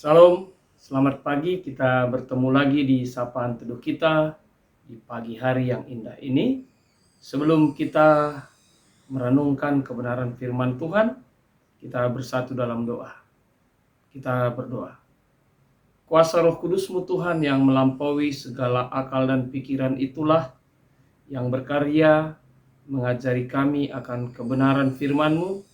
Salam, selamat pagi. Kita bertemu lagi di sapaan teduh kita di pagi hari yang indah ini. Sebelum kita merenungkan kebenaran firman Tuhan, kita bersatu dalam doa. Kita berdoa. Kuasa Roh Kudus-Mu Tuhan yang melampaui segala akal dan pikiran itulah yang berkarya mengajari kami akan kebenaran firman-Mu,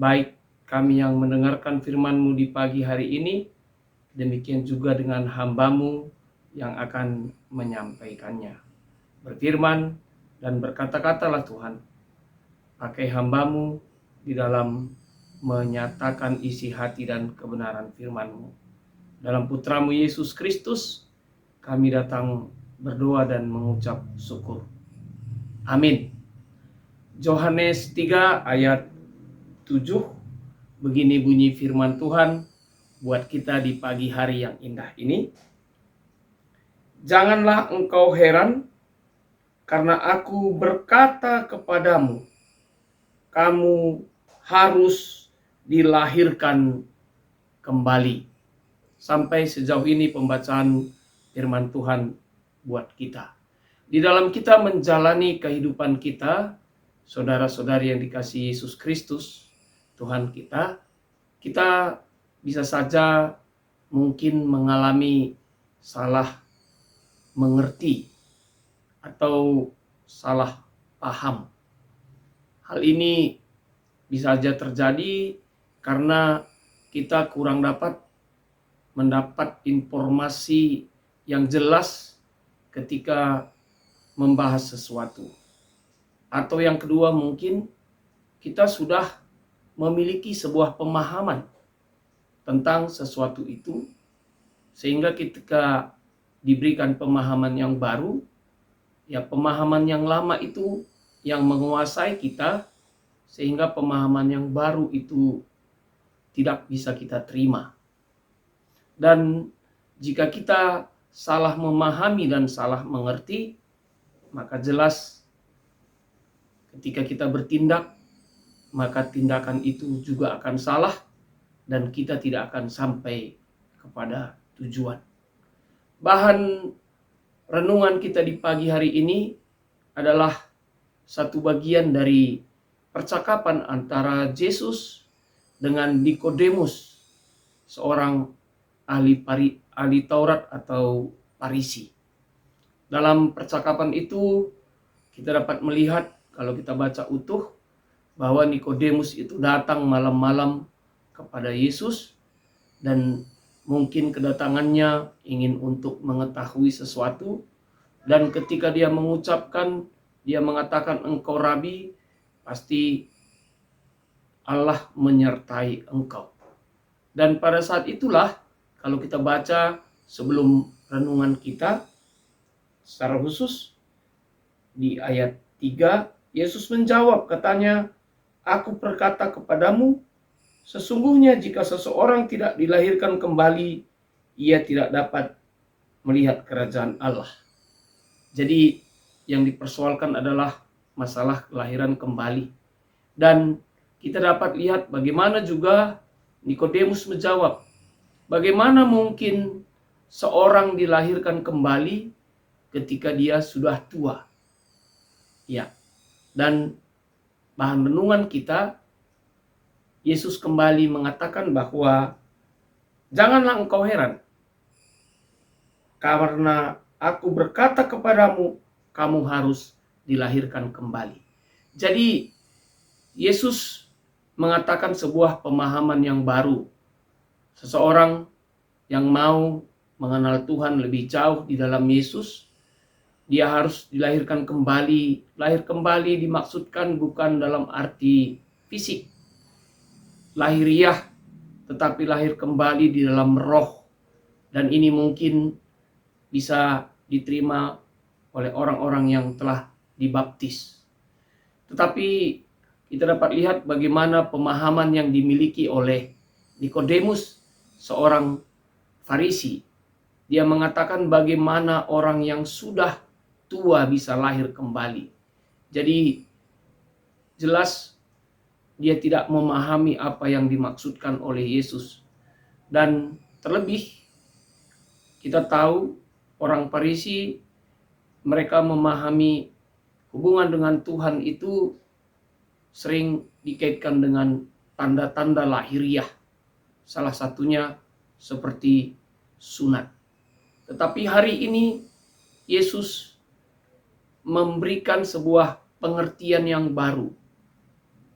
baik kami yang mendengarkan firman-Mu di pagi hari ini, demikian juga dengan hamba-Mu yang akan menyampaikannya. Berfirman dan berkata-katalah Tuhan, pakai hamba-Mu di dalam menyatakan isi hati dan kebenaran firman-Mu. Dalam Putra-Mu Yesus Kristus, kami datang berdoa dan mengucap syukur. Amin. Yohanes 3 ayat 7, begini bunyi firman Tuhan buat kita di pagi hari yang indah ini. Janganlah engkau heran, karena aku berkata kepadamu, kamu harus dilahirkan kembali. Sampai sejauh ini pembacaan firman Tuhan buat kita. Di dalam kita menjalani kehidupan kita, saudara-saudari yang dikasihi Yesus Kristus, Tuhan kita bisa saja mungkin mengalami salah mengerti atau salah paham. Hal ini bisa saja terjadi karena kita kurang mendapat informasi yang jelas ketika membahas sesuatu. Atau yang kedua, mungkin kita sudah memiliki sebuah pemahaman tentang sesuatu itu, sehingga ketika diberikan pemahaman yang baru, ya pemahaman yang lama itu yang menguasai kita, sehingga pemahaman yang baru itu tidak bisa kita terima. Dan jika kita salah memahami dan salah mengerti, maka jelas ketika kita bertindak, maka tindakan itu juga akan salah dan kita tidak akan sampai kepada tujuan. Bahan renungan kita di pagi hari ini adalah satu bagian dari percakapan antara Yesus dengan Nikodemus, seorang ahli Taurat atau Farisi. Dalam percakapan itu kita dapat melihat, kalau kita baca utuh, bahwa Nikodemus itu datang malam-malam kepada Yesus dan mungkin kedatangannya ingin untuk mengetahui sesuatu, dan ketika dia mengatakan engkau Rabi, pasti Allah menyertai engkau. Dan pada saat itulah, kalau kita baca sebelum renungan kita secara khusus di ayat 3, Yesus menjawab, katanya, aku berkata kepadamu, sesungguhnya jika seseorang tidak dilahirkan kembali, ia tidak dapat melihat kerajaan Allah. Jadi yang dipersoalkan adalah masalah kelahiran kembali. Dan kita dapat lihat bagaimana juga Nikodemus menjawab, bagaimana mungkin seorang dilahirkan kembali ketika dia sudah tua? Ya, dan bahan renungan kita, Yesus kembali mengatakan bahwa janganlah engkau heran, karena aku berkata kepadamu, kamu harus dilahirkan kembali. Jadi Yesus mengatakan sebuah pemahaman yang baru. Seseorang yang mau mengenal Tuhan lebih jauh di dalam Yesus, dia harus dilahirkan kembali. Lahir kembali dimaksudkan bukan dalam arti fisik, lahiriah, tetapi lahir kembali di dalam roh. Dan ini mungkin bisa diterima oleh orang-orang yang telah dibaptis. Tetapi kita dapat lihat bagaimana pemahaman yang dimiliki oleh Nikodemus, seorang Farisi. Dia mengatakan bagaimana orang yang sudah tua bisa lahir kembali. Jadi jelas dia tidak memahami apa yang dimaksudkan oleh Yesus. Dan Terlebih kita tahu orang Farisi, mereka memahami hubungan dengan Tuhan itu sering dikaitkan dengan tanda-tanda lahiriah. Salah satunya seperti sunat. Tetapi hari ini Yesus memberikan sebuah pengertian yang baru,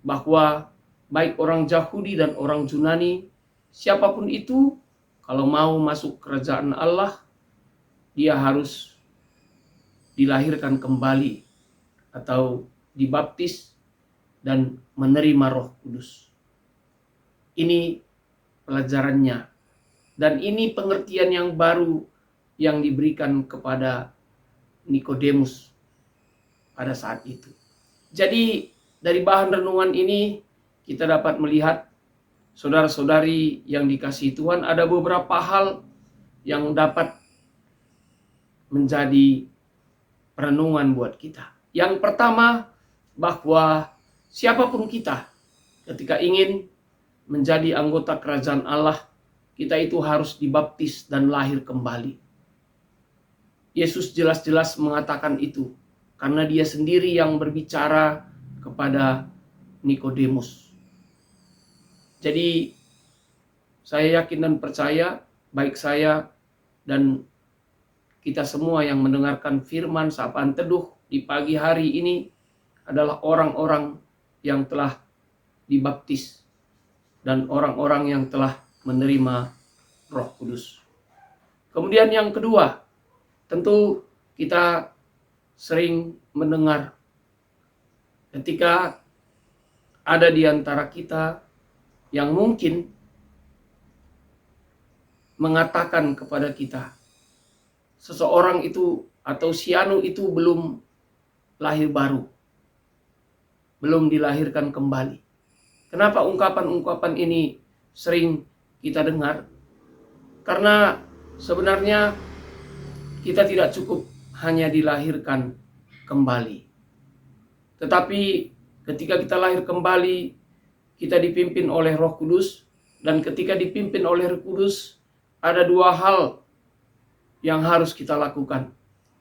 bahwa baik orang Yahudi dan orang Yunani, siapapun itu, kalau mau masuk kerajaan Allah, dia harus dilahirkan kembali atau dibaptis dan menerima Roh Kudus. Ini pelajarannya, dan ini pengertian yang baru yang diberikan kepada Nikodemus pada saat itu. Jadi dari bahan renungan ini kita dapat melihat, saudara-saudari yang dikasihi Tuhan, ada beberapa hal yang dapat menjadi renungan buat kita. Yang pertama, bahwa siapapun kita, ketika ingin menjadi anggota kerajaan Allah, kita itu harus dibaptis dan lahir kembali. Yesus jelas-jelas mengatakan itu, karena dia sendiri yang berbicara kepada Nikodemus. Jadi saya yakin dan percaya, baik saya dan kita semua yang mendengarkan firman sapaan teduh di pagi hari ini adalah orang-orang yang telah dibaptis dan orang-orang yang telah menerima Roh Kudus. Kemudian yang kedua, tentu kita sering mendengar ketika ada di antara kita yang mungkin mengatakan kepada kita, seseorang itu atau si anu itu belum lahir baru, belum dilahirkan kembali. Kenapa ungkapan-ungkapan ini sering kita dengar? Karena sebenarnya kita tidak cukup hanya dilahirkan kembali. Tetapi ketika kita lahir kembali, kita dipimpin oleh Roh Kudus. Dan ketika dipimpin oleh Roh Kudus, ada dua hal yang harus kita lakukan.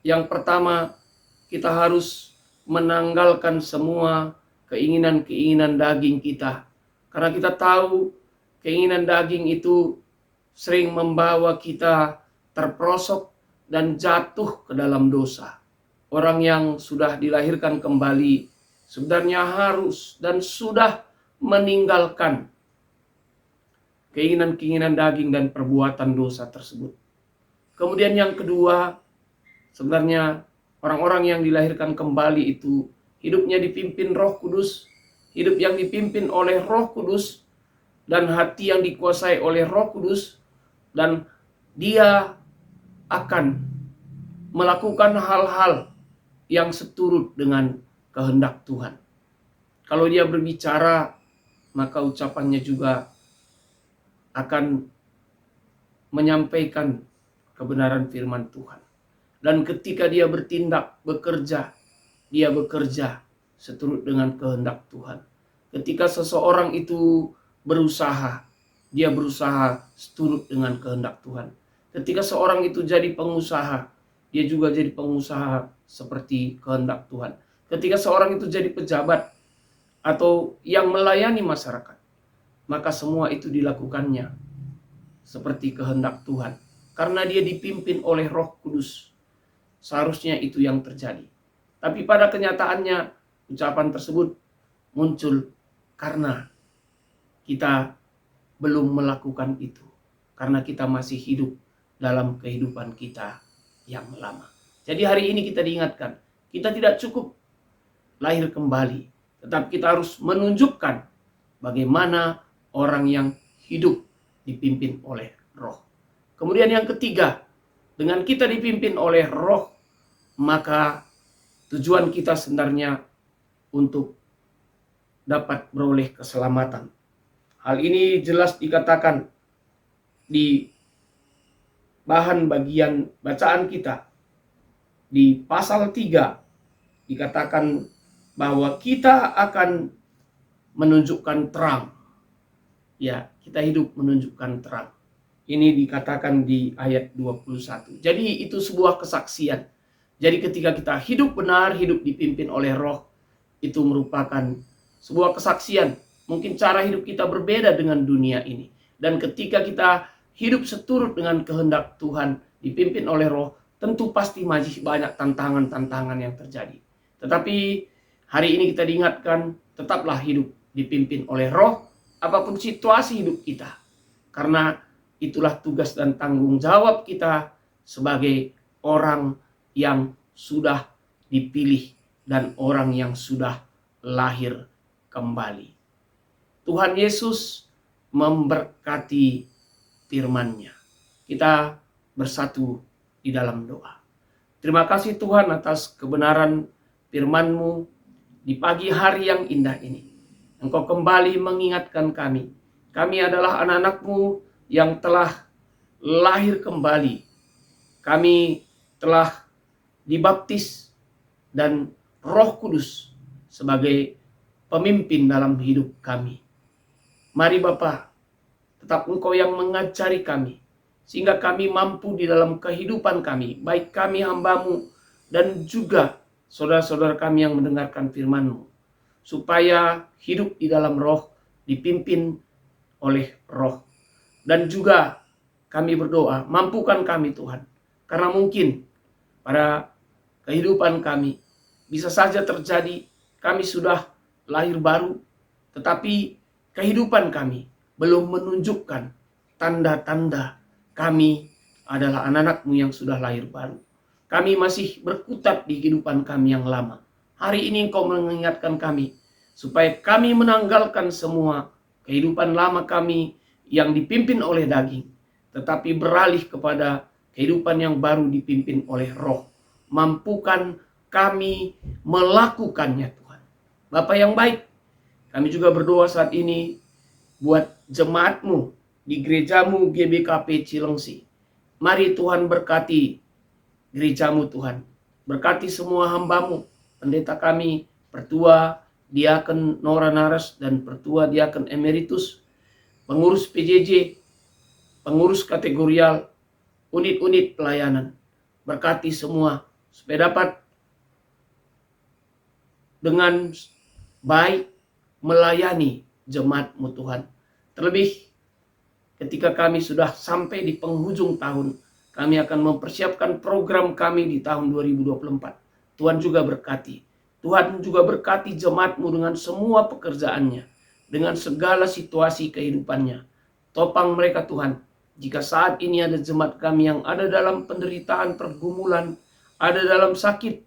Yang pertama, kita harus menanggalkan semua keinginan-keinginan daging kita. Karena kita tahu keinginan daging itu sering membawa kita terperosok dan jatuh ke dalam dosa. Orang yang sudah dilahirkan kembali sebenarnya harus dan sudah meninggalkan keinginan-keinginan daging dan perbuatan dosa tersebut. Kemudian yang kedua, sebenarnya orang-orang yang dilahirkan kembali itu hidupnya dipimpin Roh Kudus, hidup yang dipimpin oleh Roh Kudus, dan hati yang dikuasai oleh Roh Kudus, dan dia akan melakukan hal-hal yang seturut dengan kehendak Tuhan. Kalau dia berbicara, maka ucapannya juga akan menyampaikan kebenaran firman Tuhan. Dan ketika dia bertindak, bekerja, dia bekerja seturut dengan kehendak Tuhan. Ketika seseorang itu berusaha, dia berusaha seturut dengan kehendak Tuhan. Ketika seorang itu jadi pengusaha, dia juga jadi pengusaha seperti kehendak Tuhan. Ketika seorang itu jadi pejabat atau yang melayani masyarakat, maka semua itu dilakukannya seperti kehendak Tuhan. Karena dia dipimpin oleh Roh Kudus, seharusnya itu yang terjadi. Tapi pada kenyataannya, ucapan tersebut muncul karena kita belum melakukan itu. Karena kita masih hidup dalam kehidupan kita yang lama. Jadi hari ini kita diingatkan, kita tidak cukup lahir kembali, tetapi kita harus menunjukkan bagaimana orang yang hidup dipimpin oleh Roh. Kemudian yang ketiga, dengan kita dipimpin oleh Roh, maka tujuan kita sebenarnya untuk dapat beroleh keselamatan. Hal ini jelas dikatakan di bahan bagian bacaan kita. Di pasal 3 dikatakan bahwa kita akan menunjukkan terang. Ya, kita hidup menunjukkan terang. Ini dikatakan di ayat 21. Jadi itu sebuah kesaksian. Jadi ketika kita hidup benar, hidup dipimpin oleh Roh, itu merupakan sebuah kesaksian. Mungkin cara hidup kita berbeda dengan dunia ini. Dan ketika kita hidup seturut dengan kehendak Tuhan, dipimpin oleh Roh, tentu pasti masih banyak tantangan-tantangan yang terjadi. Tetapi hari ini kita diingatkan, tetaplah hidup dipimpin oleh Roh, apapun situasi hidup kita. Karena itulah tugas dan tanggung jawab kita sebagai orang yang sudah dipilih dan orang yang sudah lahir kembali. Tuhan Yesus memberkati firman-Nya. Kita bersatu di dalam doa. Terima kasih Tuhan atas kebenaran firman-Mu di pagi hari yang indah ini. Engkau kembali mengingatkan kami. Kami adalah anak-anak-Mu yang telah lahir kembali. Kami telah dibaptis dan Roh Kudus sebagai pemimpin dalam hidup kami. Mari Bapa, tetap Engkau yang mengajari kami, sehingga kami mampu di dalam kehidupan kami, baik kami hamba-Mu dan juga saudara-saudara kami yang mendengarkan firman-Mu, supaya hidup di dalam Roh, dipimpin oleh Roh. Dan juga kami berdoa, mampukan kami Tuhan, karena mungkin pada kehidupan kami bisa saja terjadi kami sudah lahir baru, tetapi kehidupan kami belum menunjukkan tanda-tanda kami adalah anak-anak-Mu yang sudah lahir baru. Kami masih berkutat di kehidupan kami yang lama. Hari ini Engkau mengingatkan kami supaya kami menanggalkan semua kehidupan lama kami yang dipimpin oleh daging, tetapi beralih kepada kehidupan yang baru dipimpin oleh Roh. Mampukan kami melakukannya Tuhan. Bapa yang baik, kami juga berdoa saat ini buat jemaat-Mu di gereja-Mu GBKP Cilengsi. Mari Tuhan berkati gereja-Mu Tuhan. Berkati semua hamba-Mu, pendeta kami, pertua, diaken Nora Naras dan pertua diaken emeritus, pengurus PJJ, pengurus kategorial, unit-unit pelayanan. Berkati semua supaya dapat dengan baik melayani jemaat-Mu Tuhan. Terlebih ketika kami sudah sampai di penghujung tahun, kami akan mempersiapkan program kami di tahun 2024. Tuhan juga berkati. Tuhan juga berkati jemaat-Mu dengan semua pekerjaannya, dengan segala situasi kehidupannya. Topang mereka Tuhan. Jika saat ini ada jemaat kami yang ada dalam penderitaan, pergumulan, ada dalam sakit,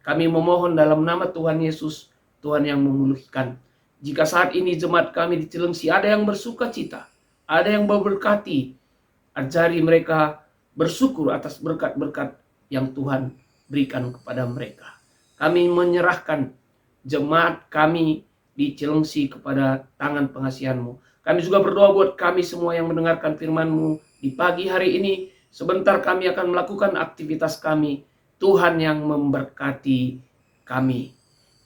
kami memohon dalam nama Tuhan Yesus, Tuhan yang memulihkan. Jika saat ini jemaat kami di Cilengsi ada yang bersuka cita, ada yang berberkati, ajari mereka bersyukur atas berkat-berkat yang Tuhan berikan kepada mereka. Kami menyerahkan jemaat kami di Cilengsi kepada tangan pengasihan-Mu. Kami juga berdoa buat kami semua yang mendengarkan firman-Mu di pagi hari ini. Sebentar kami akan melakukan aktivitas kami. Tuhan yang memberkati kami.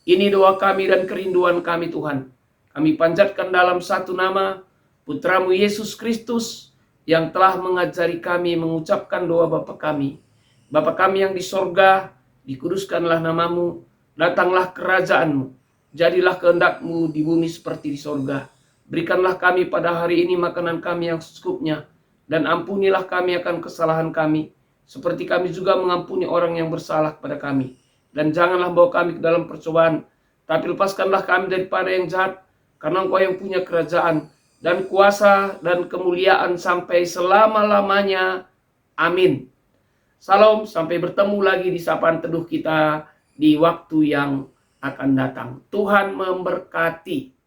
Ini doa kami dan kerinduan kami Tuhan. Kami panjatkan dalam satu nama Putra-Mu Yesus Kristus yang telah mengajari kami mengucapkan doa Bapa kami. Bapa kami yang di sorga, dikuduskanlah namamu, datanglah kerajaan-Mu. Jadilah kehendak-Mu di bumi seperti di sorga. Berikanlah kami pada hari ini makanan kami yang secukupnya, dan ampunilah kami akan kesalahan kami, seperti kami juga mengampuni orang yang bersalah kepada kami. Dan janganlah bawa kami ke dalam percobaan, tapi lepaskanlah kami daripada yang jahat, karena Engkau yang punya kerajaan, dan kuasa, dan kemuliaan sampai selama-lamanya. Amin. Salam, sampai bertemu lagi di sapaan teduh kita di waktu yang akan datang. Tuhan memberkati.